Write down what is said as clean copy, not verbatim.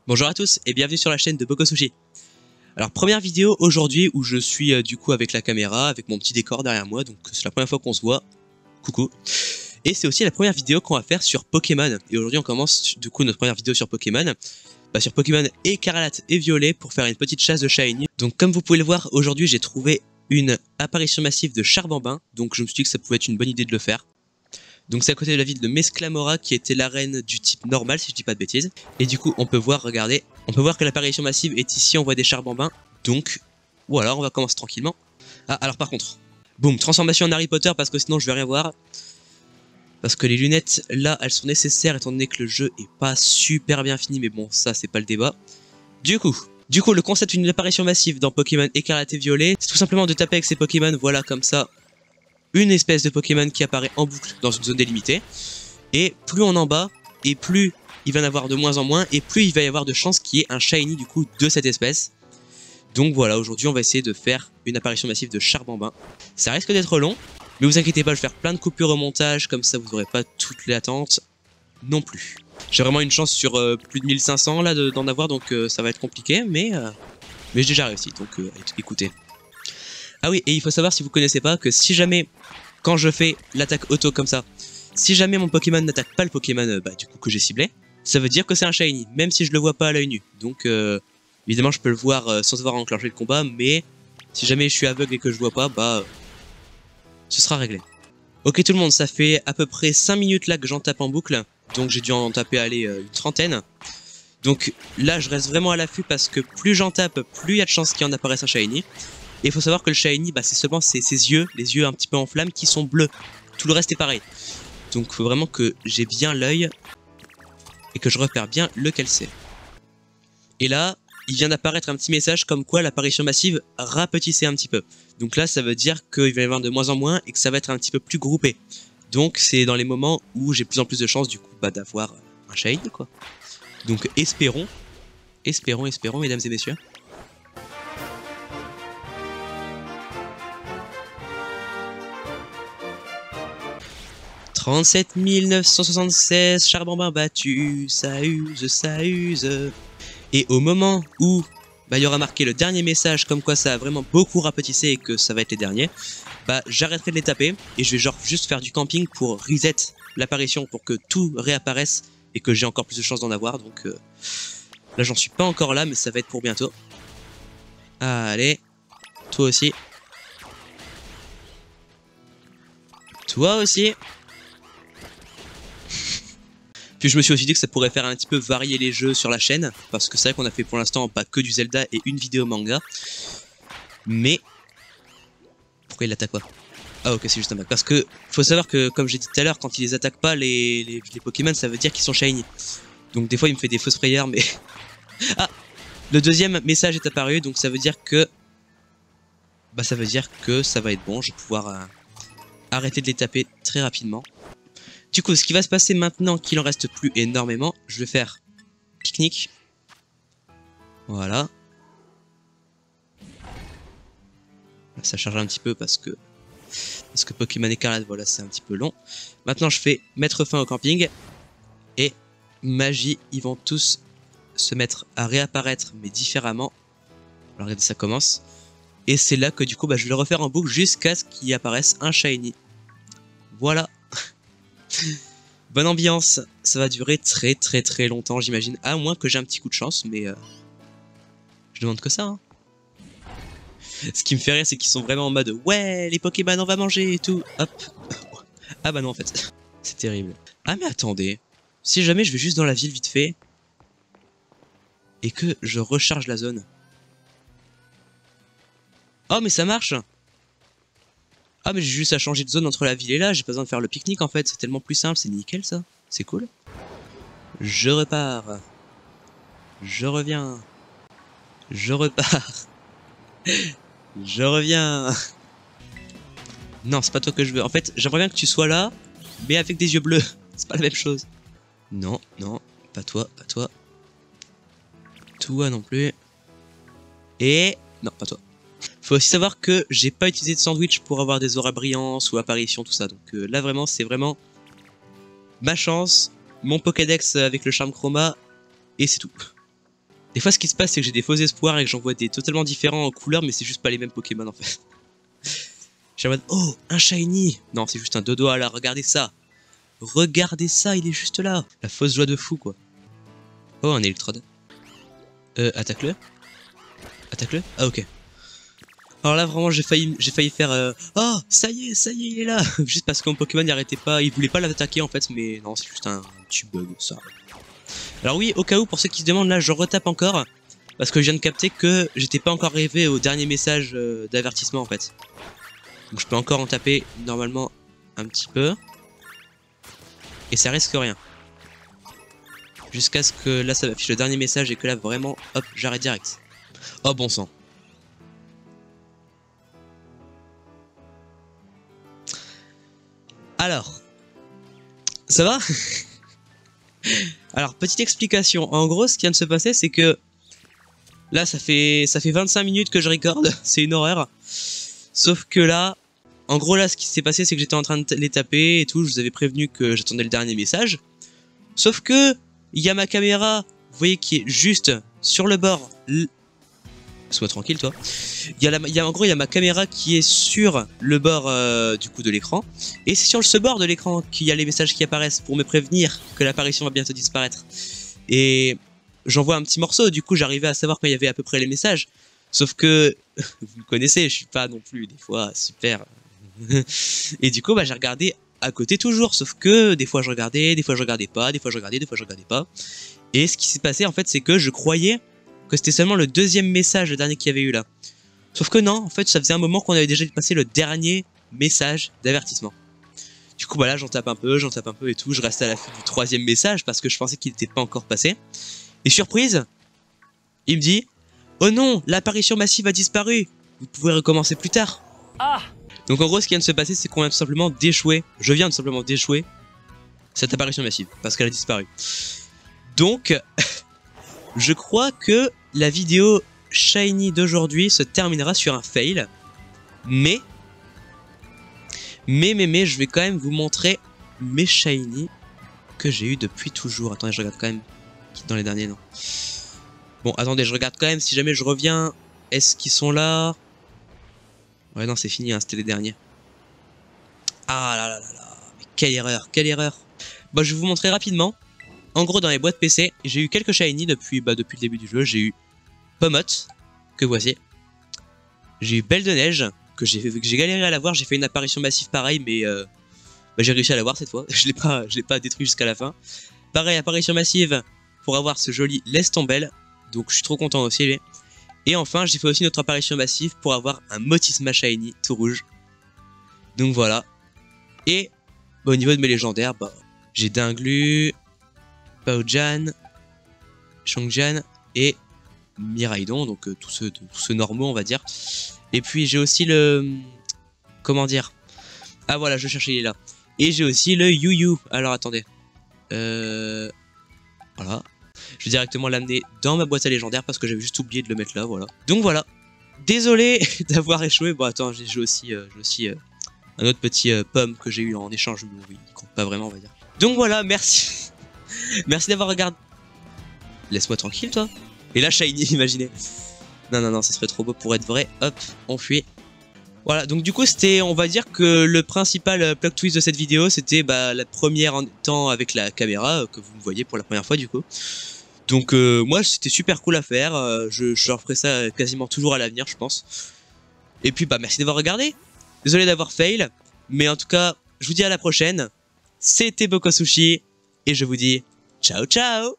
Bonjour à tous et bienvenue sur la chaîne de Bokosushi. Alors première vidéo aujourd'hui où je suis du coup avec la caméra, avec mon petit décor derrière moi, donc c'est la première fois qu'on se voit. Coucou. Et c'est aussi la première vidéo qu'on va faire sur Pokémon. Et aujourd'hui on commence du coup notre première vidéo sur Pokémon. Sur Pokémon Écarlate et Violet pour faire une petite chasse de Shiny. Donc comme vous pouvez le voir, aujourd'hui j'ai trouvé une apparition massive de Charbambin. Donc je me suis dit que ça pouvait être une bonne idée de le faire. Donc c'est à côté de la ville de Mesclamora qui était l'arène du type normal si je dis pas de bêtises. Et du coup on peut voir, regardez, on peut voir que l'apparition massive est ici, on voit des Charbambins. Donc voilà, on va commencer tranquillement. Ah alors par contre, boum, transformation en Harry Potter parce que sinon je vais rien voir. Parce que les lunettes là elles sont nécessaires étant donné que le jeu est pas super bien fini, mais bon ça c'est pas le débat. Du coup le concept d'une apparition massive dans Pokémon Écarlate et Violet, c'est tout simplement de taper avec ces Pokémon, voilà comme ça. Une espèce de Pokémon qui apparaît en boucle dans une zone délimitée. Et plus on en bat, et plus il va en avoir de moins en moins, et plus il va y avoir de chances qu'il y ait un Shiny du coup de cette espèce. Donc voilà, aujourd'hui on va essayer de faire une apparition massive de Charbambin. Ça risque d'être long, mais vous inquiétez pas, je vais faire plein de coupures au montage, comme ça vous n'aurez pas toutes les attentes non plus. J'ai vraiment une chance sur plus de 1500 là d'en avoir, donc ça va être compliqué, mais j'ai déjà réussi, donc écoutez. Ah oui, et il faut savoir si vous connaissez pas que si jamais, quand je fais l'attaque auto comme ça, si jamais mon Pokémon n'attaque pas le Pokémon du coup que j'ai ciblé, ça veut dire que c'est un Shiny, même si je le vois pas à l'œil nu. Donc évidemment je peux le voir sans avoir enclenché le combat, mais si jamais je suis aveugle et que je vois pas, ce sera réglé. Ok tout le monde, ça fait à peu près 5 minutes là que j'en tape en boucle, donc j'ai dû en taper aller une trentaine. Donc là je reste vraiment à l'affût parce que plus j'en tape, plus il y a de chances qu'il en apparaisse un Shiny. Et il faut savoir que le Shiny, c'est seulement ses yeux, les yeux un petit peu en flamme, qui sont bleus. Tout le reste est pareil. Donc il faut vraiment que j'ai bien l'œil et que je repère bien lequel c'est. Et là, il vient d'apparaître un petit message comme quoi l'apparition massive rapetissait un petit peu. Donc là, ça veut dire qu'il va y avoir de moins en moins et que ça va être un petit peu plus groupé. Donc c'est dans les moments où j'ai de plus en plus de chances du coup d'avoir un Shiny quoi. Donc espérons, mesdames et messieurs. 37 976 Charbambin battu, ça use. Et au moment où il y aura marqué le dernier message comme quoi ça a vraiment beaucoup rapetissé et que ça va être les derniers, j'arrêterai de les taper et je vais genre juste faire du camping pour reset l'apparition pour que tout réapparaisse et que j'ai encore plus de chances d'en avoir. Donc là j'en suis pas encore là mais ça va être pour bientôt. Allez, toi aussi. Toi aussi. Puis je me suis aussi dit que ça pourrait faire un petit peu varier les jeux sur la chaîne, parce que c'est vrai qu'on a fait pour l'instant pas que du Zelda et une vidéo manga. Mais... pourquoi il l'attaque pas? Ah ok, c'est juste un bug. Parce que faut savoir que, comme j'ai dit tout à l'heure, quand il les attaque pas, les Pokémon, ça veut dire qu'ils sont shiny. Donc des fois il me fait des fausses prières, mais... ah, le deuxième message est apparu, donc ça veut dire que... ça veut dire que ça va être bon, je vais pouvoir arrêter de les taper très rapidement. Du coup, ce qui va se passer maintenant qu'il en reste plus énormément, je vais faire pique-nique. Voilà. Ça charge un petit peu parce que Pokémon Écarlate, voilà, c'est un petit peu long. Maintenant, je fais mettre fin au camping. Et magie, ils vont tous se mettre à réapparaître, mais différemment. Alors, regardez, ça commence. Et c'est là que du coup, je vais le refaire en boucle jusqu'à ce qu'il apparaisse un Shiny. Voilà. Bonne ambiance, ça va durer très longtemps j'imagine, à moins que j'ai un petit coup de chance, mais je demande que ça. Hein. Ce qui me fait rire c'est qu'ils sont vraiment en mode ouais les Pokémon on va manger et tout, hop. Ah non en fait, c'est terrible. Ah mais attendez, si jamais je vais juste dans la ville vite fait, et que je recharge la zone. Oh mais ça marche. Ah mais j'ai juste à changer de zone entre la ville et là, j'ai pas besoin de faire le pique-nique en fait, c'est tellement plus simple, c'est nickel ça, c'est cool. Je repars. Je reviens. Je repars. Je reviens. Non, c'est pas toi que je veux. En fait, j'aimerais bien que tu sois là, mais avec des yeux bleus. C'est pas la même chose. Non, non, pas toi, pas toi. Toi non plus. Et... non, pas toi. Faut aussi savoir que j'ai pas utilisé de sandwich pour avoir des auras brillances ou apparitions, tout ça. Donc là vraiment, c'est vraiment ma chance, mon Pokédex avec le charme chroma, et c'est tout. Des fois, ce qui se passe, c'est que j'ai des faux espoirs et que j'en vois des totalement différents en couleur, mais c'est juste pas les mêmes Pokémon en fait. J'ai en mode, oh, un shiny. Non, c'est juste un dodo là, regardez ça. Regardez ça, il est juste là. La fausse joie de fou, quoi. Oh, un Electrode. Attaque-le. Attaque-le. Ah, ok. Alors là, vraiment, j'ai failli faire... Oh, ça y est, il est là. Juste parce que mon Pokémon n'arrêtait pas, il voulait pas l'attaquer en fait, mais non, c'est juste un petit bug, ça. Alors oui, au cas où, pour ceux qui se demandent, là, je retape encore. Parce que je viens de capter que j'étais pas encore arrivé au dernier message d'avertissement, en fait. Donc je peux encore en taper, normalement, un petit peu. Et ça risque rien. Jusqu'à ce que là, ça m'affiche le dernier message et que là, vraiment, hop, j'arrête direct. Oh, bon sang. Alors, ça va? Alors, petite explication. En gros, ce qui vient de se passer, c'est que là, ça fait 25 minutes que je recorde. C'est une horreur. Sauf que là, en gros, là, ce qui s'est passé, c'est que j'étais en train de les taper et tout. Je vous avais prévenu que j'attendais le dernier message. Sauf que il y a ma caméra, vous voyez, qui est juste sur le bord. Sois tranquille, toi. En gros, il y a ma caméra qui est sur le bord du coup de l'écran. Et c'est sur ce bord de l'écran qu'il y a les messages qui apparaissent pour me prévenir que l'apparition va bientôt disparaître. Et j'envoie un petit morceau, du coup j'arrivais à savoir quand il y avait à peu près les messages. Sauf que, vous me connaissez, je suis pas non plus des fois super. Et du coup, bah, j'ai regardé à côté toujours. Sauf que des fois je regardais, des fois je regardais pas, des fois je regardais, des fois je regardais pas. Et ce qui s'est passé en fait, c'est que je croyais que c'était seulement le deuxième message, le dernier qu'il y avait eu là. Sauf que non, en fait, ça faisait un moment qu'on avait déjà passé le dernier message d'avertissement. Du coup, bah là, j'en tape un peu et tout. Je reste à l'affût du troisième message parce que je pensais qu'il n'était pas encore passé. Et surprise, il me dit « Oh non, l'apparition massive a disparu. Vous pouvez recommencer plus tard. » Ah. Donc en gros, ce qui vient de se passer, c'est qu'on vient tout simplement d'échouer. Je viens tout simplement d'échouer cette apparition massive parce qu'elle a disparu. Donc, je crois que la vidéo Shiny d'aujourd'hui se terminera sur un fail. Mais, je vais quand même vous montrer mes Shiny que j'ai eu depuis toujours. Attendez, je regarde quand même dans les derniers, non. Bon, attendez, je regarde quand même si jamais je reviens. Est-ce qu'ils sont là? Ouais, non, c'est fini, hein, c'était les derniers. Ah là là là là, mais quelle erreur, quelle erreur. Bon, je vais vous montrer rapidement. En gros, dans les boîtes PC, j'ai eu quelques Shiny depuis le début du jeu. J'ai eu Pomotte, que voici. J'ai eu Belle de Neige, que j'ai galéré à l'avoir. J'ai fait une apparition massive pareil, mais bah, j'ai réussi à l'avoir cette fois. Je l'ai pas détruit jusqu'à la fin. Pareil, apparition massive pour avoir ce joli Lestambel. Donc je suis trop content aussi. Et enfin, j'ai fait aussi notre apparition massive pour avoir un Motisma Shiny tout rouge. Donc voilà. Et bah, au niveau de mes légendaires, bah, j'ai Dinglu, Baojan, Changjan et Miraidon, donc tous ceux normaux on va dire. Et puis j'ai aussi le... Comment dire? Ah voilà, je cherchais, il est là. Et j'ai aussi le Yu-Yu. Alors attendez. Voilà. Je vais directement l'amener dans ma boîte à légendaire parce que j'avais juste oublié de le mettre là, voilà. Donc voilà. Désolé d'avoir échoué. Bon attends, j'ai aussi un autre petit pomme que j'ai eu en échange. Bon, oui, il compte pas vraiment on va dire. Donc voilà, merci. Merci d'avoir regardé. Laisse-moi tranquille toi. Et là Shiny, imaginez. Non non non, ça serait trop beau pour être vrai. Hop, on fuit. Voilà, donc du coup c'était, on va dire que le principal plot twist de cette vidéo, c'était bah, la première en temps avec la caméra, que vous me voyez pour la première fois du coup. Donc moi c'était super cool à faire, je referai ça quasiment toujours à l'avenir je pense. Et puis bah merci d'avoir regardé, désolé d'avoir fail, mais en tout cas je vous dis à la prochaine, c'était Bokosushi, et je vous dis ciao ciao.